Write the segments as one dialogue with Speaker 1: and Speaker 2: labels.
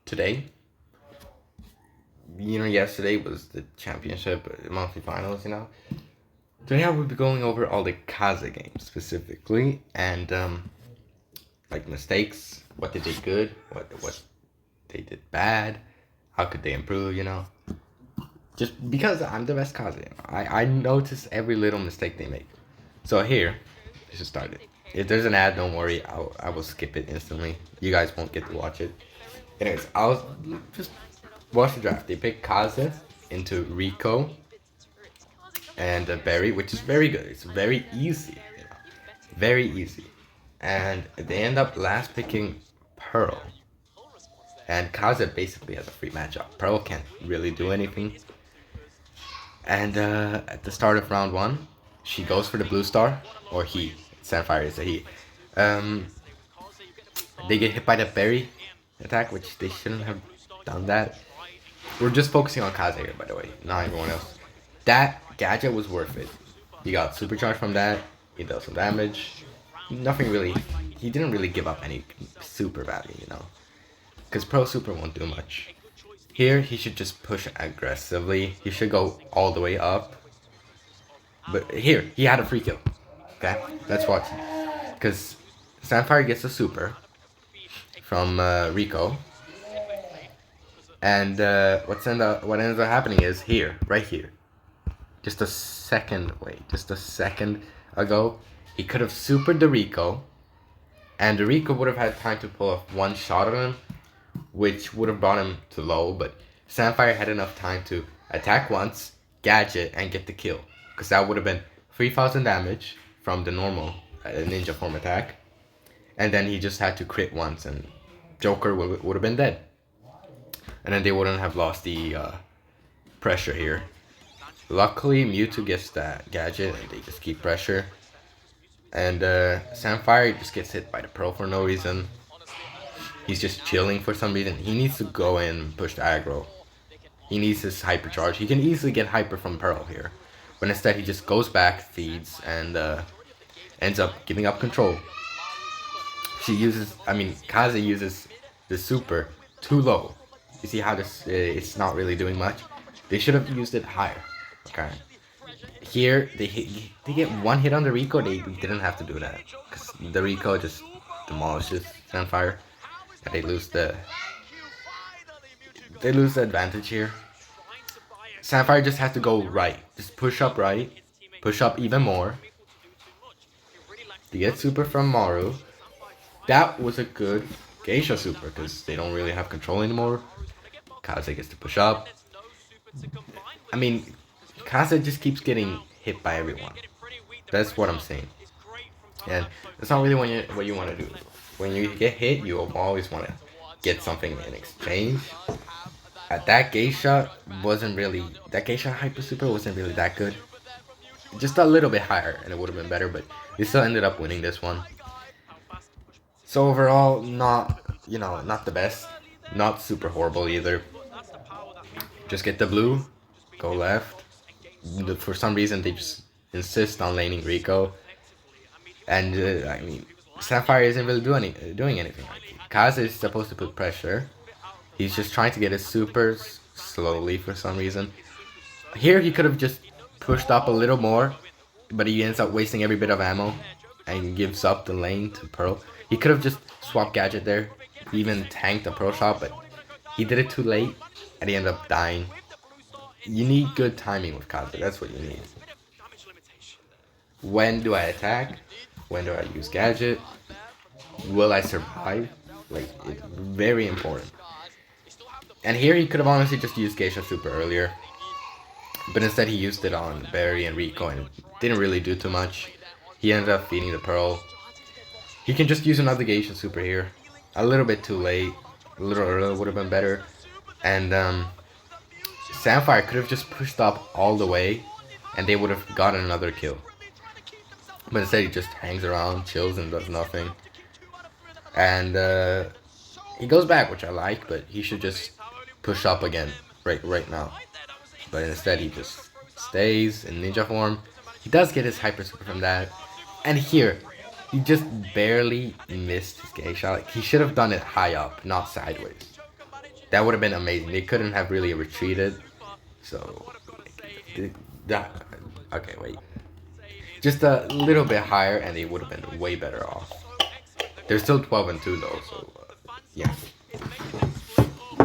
Speaker 1: today. Yesterday was the championship monthly finals. Today I will be going over all the kaze games specifically and like mistakes, what they did good, what they did bad, how could they improve. Just because I'm the best kaze, I notice every little mistake they make. So here, let's just start it. If there's an ad, don't worry, I will skip it instantly. You guys won't get to watch it. Anyways, I'll just watch the draft. They picked Kaze into Rico and Barry, which is very good. It's very easy, very easy. And they end up last picking Pearl. And Kaze basically has a free matchup. Pearl can't really do anything. And at the start of round one, she goes for the blue star, or he. Sapphire is a he. They get hit by the berry attack, which they shouldn't have done that. We're just focusing on Kaze here, by the way, not everyone else. That gadget was worth it. He got supercharged from that. He dealt some damage. Nothing really. He didn't really give up any super value, because Pro Super won't do much. Here, he should just push aggressively. He should go all the way up. But here, he had a free kill. Okay, let's watch. Because Sapphire gets a super from Rico. And what ends up happening is right here. Just a second ago, he could have supered the Rico. And the Rico would have had time to pull off one shot on him, which would have brought him to low. But Sapphire had enough time to attack once, gadget, and get the kill. Because that would have been 3,000 damage from the normal ninja form attack. And then he just had to crit once and Joker would have been dead. And then they wouldn't have lost the pressure here. Luckily, Mewtwo gets that gadget and they just keep pressure. And Sapphire just gets hit by the Pearl for no reason. He's just chilling for some reason. He needs to go in and push the aggro. He needs his hypercharge. He can easily get hyper from Pearl here. But instead he just goes back, feeds, and ends up giving up control. Kaze uses the super too low. You see how this it's not really doing much? They should have used it higher. Okay. Here, they get one hit on the Rico, they didn't have to do that. Because the Rico just demolishes Sapphire. And they lose the advantage here. Sapphire just has to go right. Just push up right. Push up even more. To get super from Maru. That was a good Geisha super because they don't really have control anymore. Kaze gets to push up. Kaze just keeps getting hit by everyone. That's what I'm saying. And that's not really what you want to do. When you get hit, you always want to get something in exchange. That Geisha Hyper Super wasn't really that good. Just a little bit higher and it would have been better, but they still ended up winning this one. So overall, not the best. Not super horrible either. Just get the blue, go left. For some reason, they just insist on laning Rico. And, Sapphire isn't really doing anything. Kaze is supposed to put pressure. He's just trying to get his supers slowly for some reason. Here, he could have just pushed up a little more, but he ends up wasting every bit of ammo and gives up the lane to Pearl. He could have just swapped gadget there, even tanked the Pearl shot, but he did it too late, and he ended up dying. You need good timing with Kaze, that's what you need. When do I attack? When do I use gadget? Will I survive? It's very important. And here he could have honestly just used Geisha Super earlier. But instead he used it on Barry and Rico and it didn't really do too much. He ended up feeding the Pearl. He can just use another Geisha Super here. A little bit too late. A little earlier would have been better. And Sapphire could have just pushed up all the way and they would have gotten another kill. But instead he just hangs around, chills, and does nothing. And he goes back, which I like, but he should just push up again right now. But instead he just stays in ninja form. He does get his hyper super from that. And here, he just barely missed his geisha. He should have done it high up, not sideways. That would have been amazing. They couldn't have really retreated. So, that, okay, wait. Just a little bit higher, and they would have been way better off. They're still 12 and 2 though, so yeah.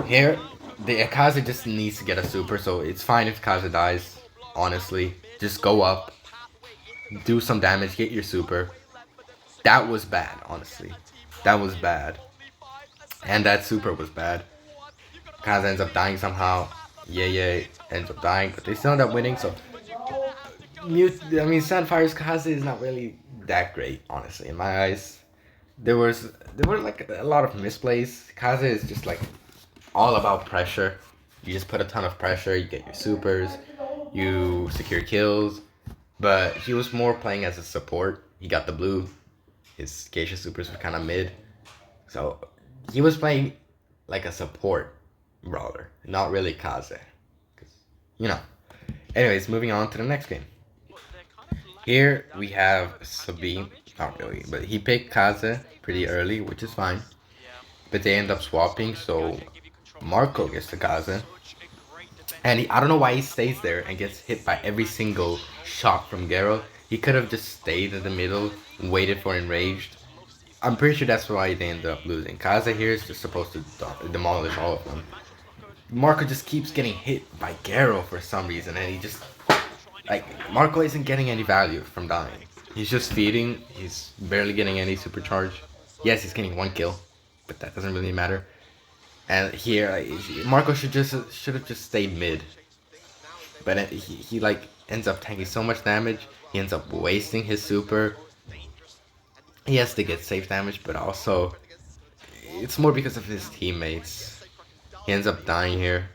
Speaker 1: Here, the kaze just needs to get a super, so it's fine if kaze dies. Honestly, just go up, do some damage, get your super. That was bad, honestly. That was bad, and that super was bad. Kaze ends up dying somehow. Yeah, ends up dying, but they still end up winning. So, Sandfire's kaze is not really that great, honestly, in my eyes. There were like a lot of misplays. Kaze is just like all about pressure. You just put a ton of pressure, you get your supers, you secure kills. But he was more playing as a support. He got the blue. His geisha supers were kind of mid. So he was playing like a support brawler, not really kaze. You know. Anyways, moving on to the next game. Here we have Sabine. Not really, but he picked kaze pretty early, which is fine. But they end up swapping, so Marco gets the kaze. And I don't know why he stays there and gets hit by every single shot from Garo. He could have just stayed in the middle, waited for enraged. I'm pretty sure that's why they ended up losing. Kaze here is just supposed to demolish all of them. Marco just keeps getting hit by Garo for some reason, and he just like Marco isn't getting any value from dying. He's just feeding. He's barely getting any supercharge. Yes, he's getting one kill, but that doesn't really matter. And here, Marco should have just stayed mid. But he like ends up taking so much damage. He ends up wasting his super. He has to get safe damage, but also it's more because of his teammates. He ends up dying here.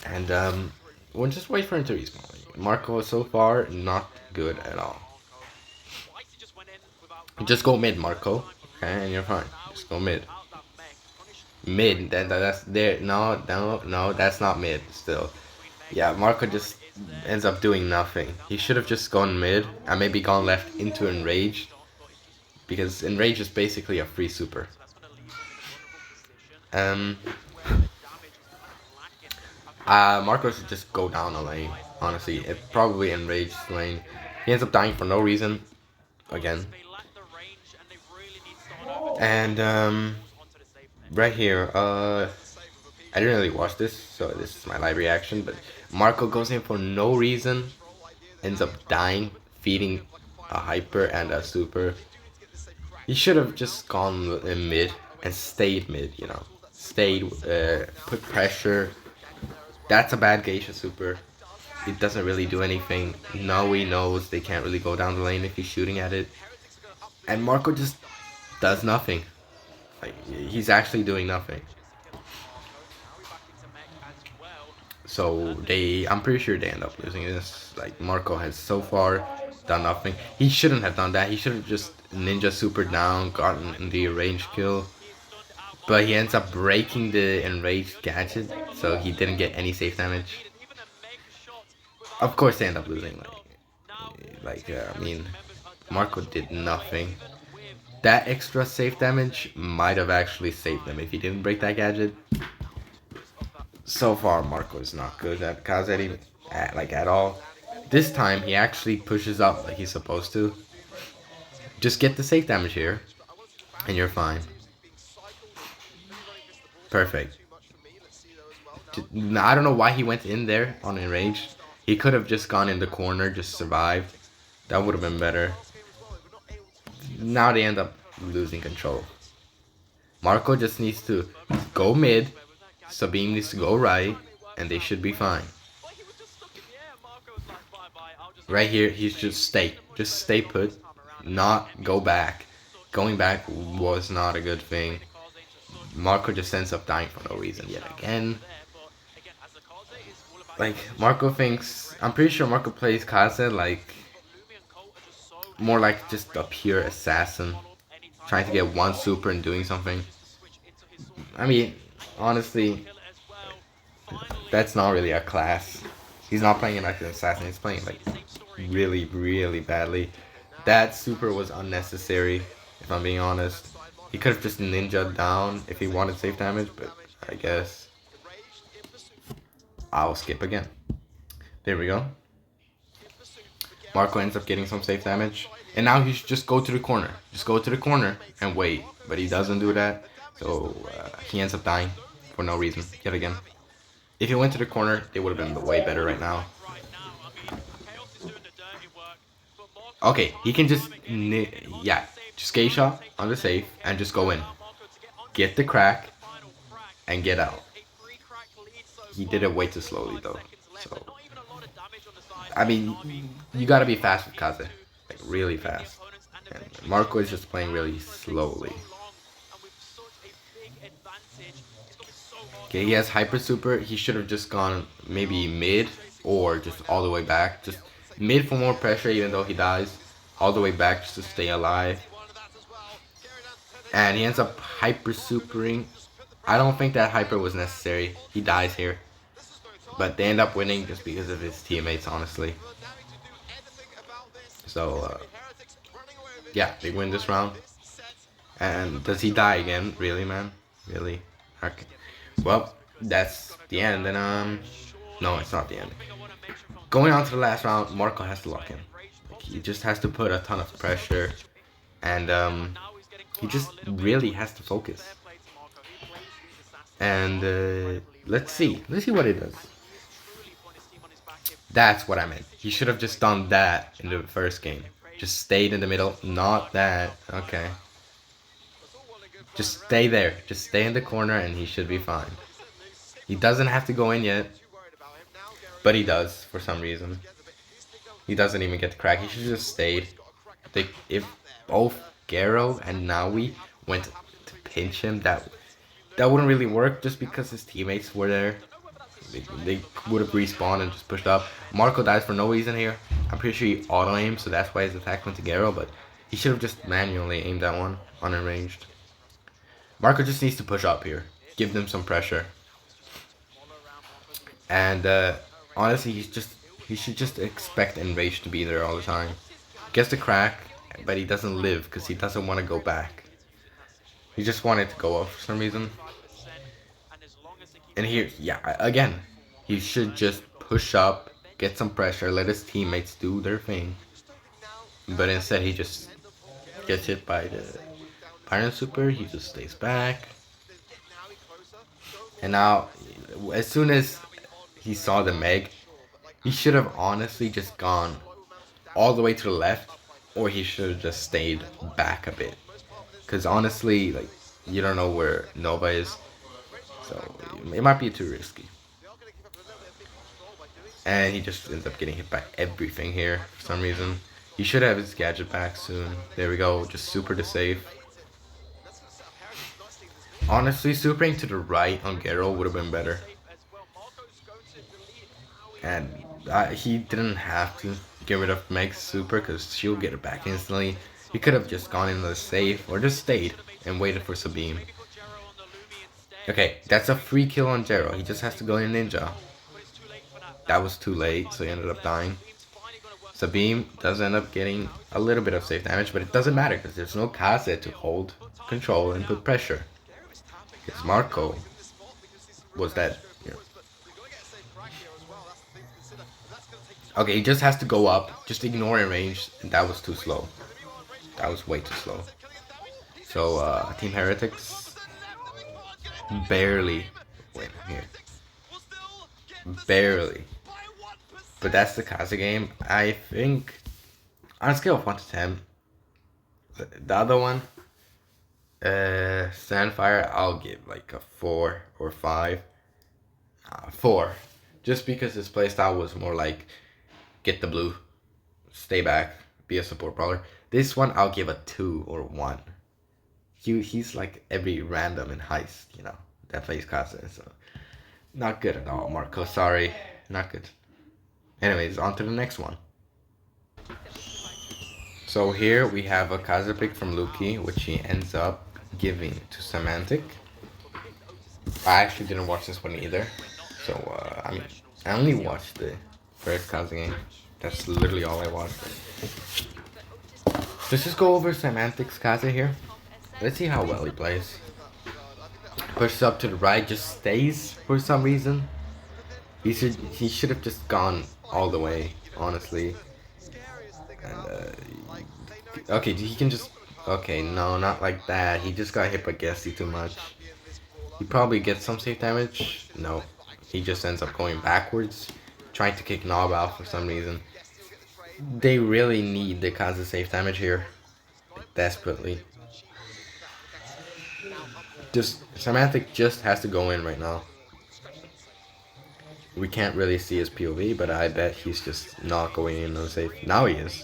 Speaker 1: And we'll just wait for him to respawn. Marco so far not good at all. Just go mid, Marco. Okay, and you're fine. Just go mid. Mid, that's there. No, that's not mid still. Yeah, Marco just ends up doing nothing. He should have just gone mid and maybe gone left into Enraged. Because Enraged is basically a free super. Marco should just go down the lane. Honestly, it probably Enraged lane. He ends up dying for no reason. Again. And right here, I didn't really watch this, so this is my live reaction, but Marco goes in for no reason, ends up dying, feeding a hyper and a super. He should have just gone in mid and stayed mid, you know. Stayed, put pressure. That's a bad geisha super. It doesn't really do anything. Now he knows they can't really go down the lane if he's shooting at it. And Marco just does nothing. Like, he's actually doing nothing. So I'm pretty sure they end up losing this. Like, Marco has so far done nothing. He shouldn't have done that. He should have just ninja super down, gotten the range kill. But he ends up breaking the enraged gadget, so he didn't get any safe damage. Of course they end up losing. Marco did nothing. That extra safe damage might have actually saved them if he didn't break that gadget. So far, Marco is not good at kaze at all. This time, he actually pushes up like he's supposed to. Just get the safe damage here, and you're fine. Perfect. I don't know why he went in there on enraged. He could have just gone in the corner, just survived. That would have been better. Now they end up losing control. Marco just needs to go mid, Sabine needs to go right, and they should be fine. Right here, he's just stay put, not go back. Going back was not a good thing. Marco just ends up dying for no reason yet again. Like, Marco thinks, I'm pretty sure Marco plays kaze like more like just a pure assassin, trying to get one super and doing something. I mean, honestly, that's not really a class. He's not playing it like an assassin, he's playing like really, really badly. That super was unnecessary, if I'm being honest. He could have just ninja down if he wanted safe damage, but I guess I'll skip again. There we go. Marco ends up getting some safe damage. And now he should just go to the corner. Just go to the corner and wait. But he doesn't do that. So he ends up dying for no reason yet again. If he went to the corner, it would have been way better right now. Okay, he can just, yeah, just skate shot on the safe and just go in. Get the crack and get out. He did it way too slowly though. So, I mean, you gotta be fast with kaze. Like, really fast. And Marco is just playing really slowly. Okay, he has hyper super. He should have just gone maybe mid or just all the way back. Just mid for more pressure even though he dies. All the way back just to stay alive. And he ends up hyper supering. I don't think that hyper was necessary. He dies here. But they end up winning just because of his teammates, honestly. So, yeah, they win this round. And does he die again? Really, man? Really? Okay. Well, that's the end. And, no, it's not the end. Going on to the last round, Marco has to lock in. Like, he just has to put a ton of pressure. And, he just really has to focus. And, let's see. Let's see what it does. That's what I meant. He should have just done that in the first game. Just stayed in the middle. Not that. Okay. Just stay there. Just stay in the corner and he should be fine. He doesn't have to go in yet. But he does for some reason. He doesn't even get the crack. He should have just stayed. If both Garo and Naui went to pinch him, that wouldn't really work just because his teammates were there. They would have respawned and just pushed up. Marco dies for no reason here. I'm pretty sure he auto-aimed, so that's why his attack went to Garo, but he should have just manually aimed that one, unarranged. Marco just needs to push up here. Give them some pressure. And honestly, he should just expect Enrage to be there all the time. Gets the crack, but he doesn't live because he doesn't want to go back. He just wanted to go up for some reason. And here, yeah, again, he should just push up, get some pressure, let his teammates do their thing. But instead, he just gets hit by the Pyron Super. He just stays back. And now, as soon as he saw the Meg, he should have honestly just gone all the way to the left, or he should have just stayed back a bit. Because honestly, like, you don't know where Nova is. So, it might be too risky. And he just ends up getting hit by everything here for some reason. He should have his gadget back soon. There we go, just super to save. Honestly, supering to the right on Garo would have been better. And he didn't have to get rid of Meg's super because she'll get it back instantly. He could have just gone into the safe or just stayed and waited for Sabine. Okay, that's a free kill on Jero. He just has to go in Ninja. That was too late, so he ended up dying. Sabine does end up getting a little bit of safe damage, but it doesn't matter because there's no kaze to hold control and put pressure. Because Marco was that. You know. Okay, he just has to go up. Just ignore in range. And that was too slow. That was way too slow. So, Team Heretics barely win here. Barely. But that's the kaze game. I think, on a scale of 1 to 10, the other one, Sandfire, I'll give like a 4 or 5. 4. Just because his playstyle was more like, get the blue, stay back, be a support brawler. This one, I'll give a 2 or 1. He's like every random in Heist, you know, that plays kaze, so not good at all, Marco, sorry, not good. Anyways, on to the next one. So here we have a kaze pick from Luki, which he ends up giving to Semantic. I actually didn't watch this one either, so I mean, I only watched the first kaze game. That's literally all I watched. Let's just go over Semantic's kaze here. Let's see how well he plays. Pushes up to the right, just stays for some reason. He should have just gone all the way, honestly. And okay, he can just okay, no, not like that. He just got hit by Gesty too much. He probably gets some safe damage. No, he just ends up going backwards, trying to kick Knob out for some reason. They really need the kaze safe damage here, desperately. Just Semantic just has to go in right now. We can't really see his POV, but I bet he's just not going in on safe. Now he is.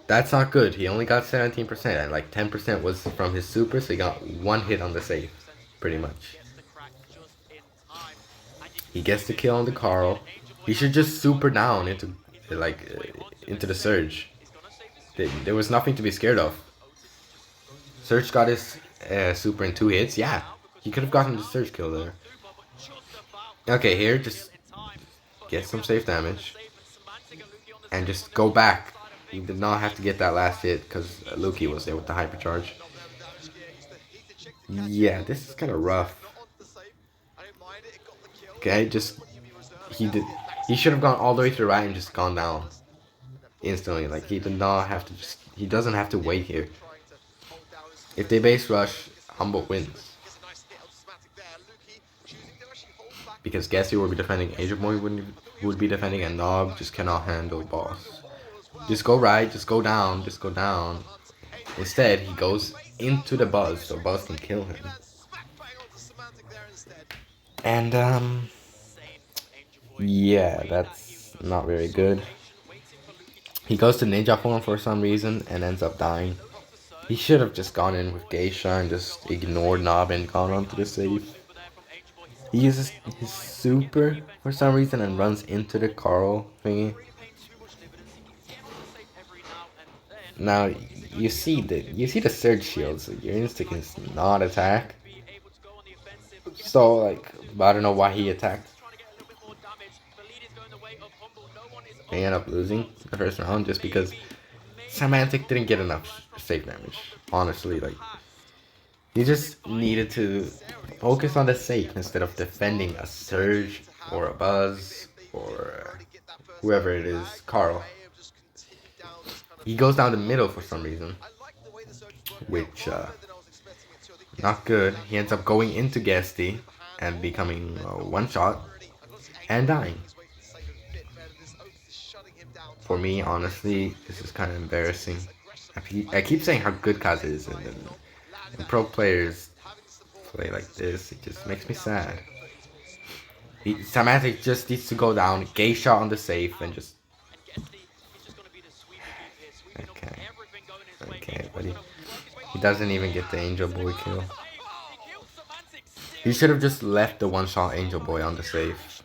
Speaker 1: That's not good. He only got 17%, and like 10% was from his super, so he got one hit on the save, pretty much. He gets the kill on the Carl. He should just super down into into the Surge. There was nothing to be scared of. Surge got his super in 2 hits. Yeah, he could have gotten the Surge kill there. Okay, here just get some safe damage and just go back. He did not have to get that last hit because Luki was there with the hypercharge. Yeah, this is kind of rough. Okay, just he should have gone all the way to the right and just gone down instantly. Like he did not have to he doesn't have to wait here. If they base rush, Humble wins. Because Gessie will be defending, Angel Boy would be defending, and Nob just cannot handle boss. Just go right, just go down, just go down. Instead, he goes into the Buzz, so Buzz can kill him. And yeah, that's not very good. He goes to Ninja form for some reason and ends up dying. He should have just gone in with Geisha and just ignored Nob and gone onto the safe. He uses his super for some reason and runs into the Carl thingy. Now you see the surge shield, so your instinct is not attack. So like, I don't know why he attacked. They end up losing the first round just because Semantic didn't get enough safe damage. Honestly, like he just needed to focus on the safe instead of defending a Surge or a Buzz or whoever it is, Carl. He goes down the middle for some reason, which not good. He ends up going into Gesty and becoming one shot and dying. For me, honestly, this is kind of embarrassing. I keep saying how good Kaze is, and then when pro players play like this, it just makes me sad. Semantic just needs to go down, Geisha on the safe, and just... Okay, but he doesn't even get the Angel Boy kill. He should have just left the one-shot Angel Boy on the safe.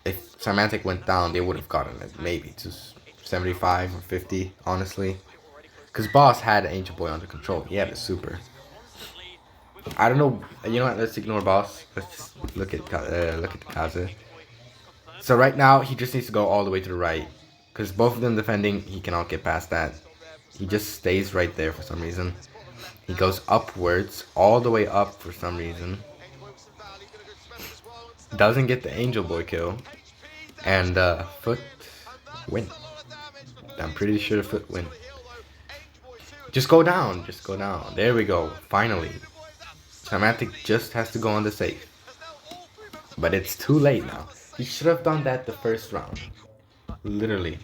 Speaker 1: If Semantic went down, they would have gotten it maybe to 75 or 50, honestly. Because Boss had Angel Boy under control. He had a super. I don't know. You know what? Let's ignore Boss. Let's just look at the Kaze. So right now, he just needs to go all the way to the right. Because both of them defending, he cannot get past that. He just stays right there for some reason. He goes upwards, all the way up for some reason. Doesn't get the Angel Boy kill. And Foot win. I'm pretty sure Foot win. Just go down. Just go down. There we go. Finally. Semantic just has to go on the safe. But it's too late now. He should have done that the first round. Literally.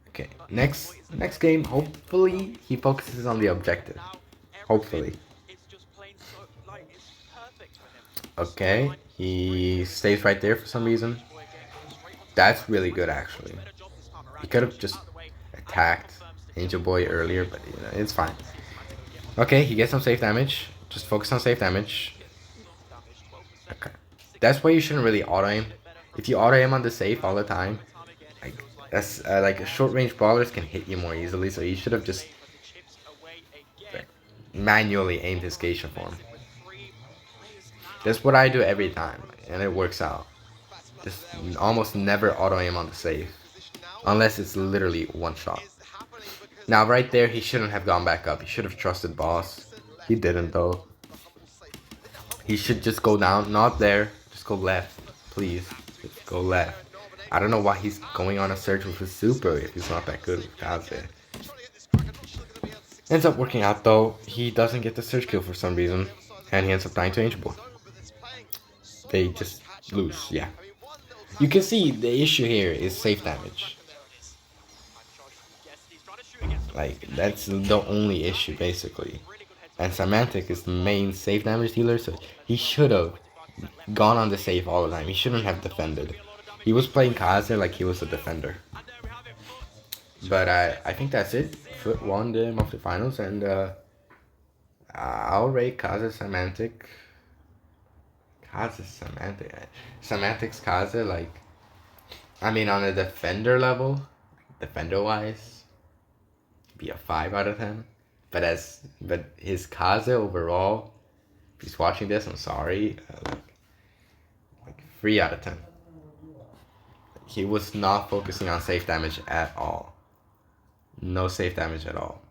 Speaker 1: Okay. Next game, hopefully he focuses on the objective. Hopefully. Okay. He stays right there for some reason. That's really good, actually. He could have just attacked Angel Boy earlier, but you know, it's fine. Okay, he gets some safe damage. Just focus on safe damage. Okay. That's why you shouldn't really auto-aim. If you auto-aim on the safe all the time, like short-range brawlers can hit you more easily, so you should have just manually aimed his Geisha form. That's what I do every time, and it works out. Just almost never auto-aim on the safe, unless it's literally one shot. Now right there, he shouldn't have gone back up. He should have trusted Boss. He didn't though. He should just go down, not there. Just go left, please. Just go left. I don't know why he's going on a search with his super if he's not that good with kaze. Ends up working out though. He doesn't get the search kill for some reason, and he ends up dying to Angel Boy. They just lose, yeah. You can see the issue here is safe damage. Like, that's the only issue, basically. And Semantic is the main safe damage dealer, so he should have gone on the safe all the time. He shouldn't have defended. He was playing kaze like he was a defender. But I think that's it. Foot won the monthly finals, and I'll rate kaze Semantic. Kaze Semantic. Semantic's kaze, like, I mean, on a defender level, defender-wise, be a 5 out of 10. But his kaze overall, if he's watching this, I'm sorry, like 3 out of 10. He was not focusing on safe damage at all. No safe damage at all.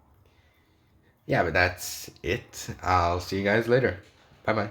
Speaker 1: Yeah, but that's it. I'll see you guys later. Bye bye.